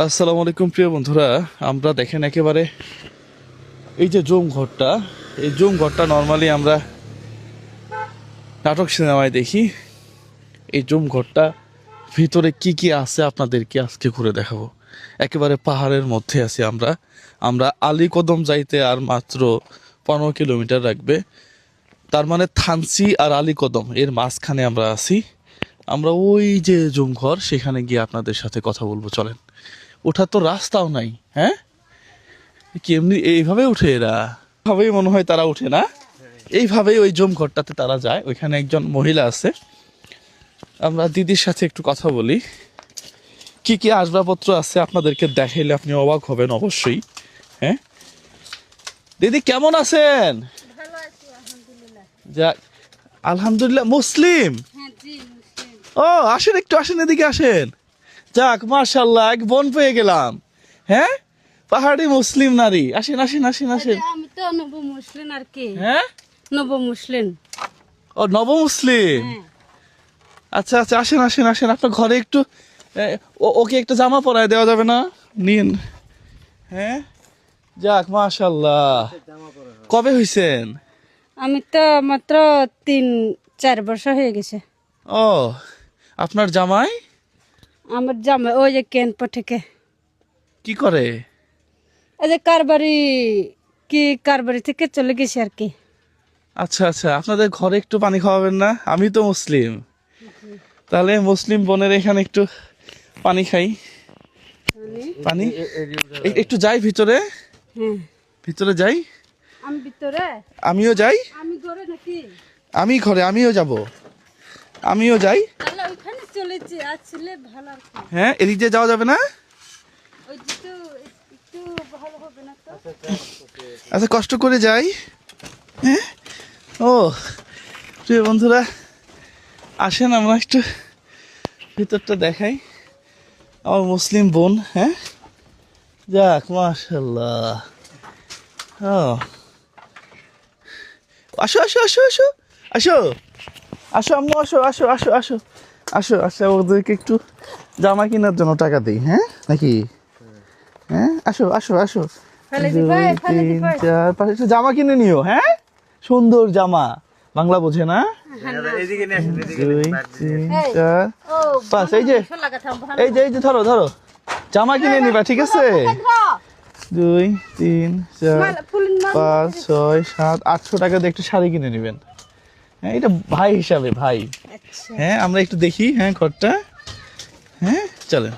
আসসালামু আলাইকুম প্রিয় বন্ধুরা, আমরা দেখেন একেবারে এই যে জুম ঘরটা, এই জুম ঘরটা নর্মালি আমরা নাটক সিনেমায় দেখি। এই জুম ঘরটা ভিতরে কি কি আছে আপনাদেরকে আজকে ঘুরে দেখাবো। একেবারে পাহাড়ের মধ্যে আছি আমরা আমরা আলীকদম যাইতে আর মাত্র 15 কিলোমিটার লাগবে। তার মানে থানচি আর আলীকদম এর মাঝখানে আমরা আছি। আমরা ওই যে জুম ঘর, সেখানে গিয়ে আপনাদের সাথে কথা বলবো। চলেন, ওঠার তো রাস্তাও নাই। হ্যাঁ, কি এমনি এইভাবে উঠে এরা? ভাবেই মনে হয় তারা উঠে না, এইভাবেই ওই জম ঘরটাতে তারা যায়। ওইখানে একজন মহিলা আছে, আমরা দিদির সাথে একটু কথা বলি। কি কি আসবাবপত্র আছে আপনাদেরকে দেখাইলে আপনি অবাক হবেন অবশ্যই। হ্যাঁ দিদি, কেমন আছেন? ভালো আছি আলহামদুলিল্লাহ। যাক, আলহামদুলিল্লাহ। মুসলিম? হ্যাঁ জি মুসলিম। ও আসেন, একটু আসেন, এদিকে আসেন। যাক মাশাআল্লাহ, এক বোন পেয়ে গেলাম। হ্যাঁ, পাহাড়ি মুসলিম নারী। আসেন আসেন আসেন আসেন। আমি তো নব মুসলিম আর কি। হ্যাঁ, নব মুসলিম। ও নব মুসলিম। হ্যাঁ। আচ্ছা আচ্ছা, আসেন আসেন আসেন। আপনার ঘরে একটু ওকে একটা জামা পরায় দেওয়া যাবে না? নিন। হ্যাঁ, যাক মাশাআল্লাহ। কবে হইছেন? আমি তো মাত্র 3-4 বছর হয়ে গেছে। ও, আপনার জামাই আমার জামাই ওই যে কেনপ থেকে কি করে? এই যে কারবারি থেকে চলে গেছে আর কি। আচ্ছা আচ্ছা, আপনাদের ঘরে একটু পানি খাওয়াবেন না? আমি তো মুসলিম, তাহলে মুসলিম বোনের এখানে একটু পানি খাই। পানি একটু যাই ভিতরে, হ্যাঁ ভিতরে যাই। আমি ভিতরে, আমিও যাই। আমি ঘরে নাকি? আমি ঘরে, আমিও যাব, আমিও যাই। তাহলে ওইখানে চলেছি, আসলে ভালো আর কি। হ্যাঁ, এদিক দিয়ে যাওয়া যাবে না? ওই দিকে একটু ভালো হবে না তো? আচ্ছা, কষ্ট করে যাই। হ্যাঁ, ও প্রিয় বন্ধুরা, আসেন আমরা একটু ভিতরটা দেখাই। আমার মুসলিম বোন। হ্যাঁ, যাক মাশাআল্লাহ। ও আসো আসো আসো আসো আসো আসো আম্মু, আসো আসো আসো আসো আসো। আচ্ছা, ওদেরকে একটু জামা কেনার জন্য টাকা দিই। হ্যাঁ নাকি? হ্যাঁ, আসো আসো আসো। ফেলে 2 দিবাই, ফেলে 3 দিবাই। 4 5 একটু জামা কিনে নিও। হ্যাঁ, সুন্দর জামা। বাংলা বোঝে না? 2 3 এই, 4 ও 5। এই যে এই যে এই যে ধরো ধরো, জামা কিনে নিবা, ঠিক আছে? 2 3 4 5 6 7 800 টাকা দিয়ে একটু শাড়ি কিনে নেবেন। হ্যাঁ, এটা ভাই হিসাবে ভাই। আচ্ছা। হ্যাঁ, আমরা একটু দেখি। হ্যাঁ ঘরটা। হ্যাঁ চলেন।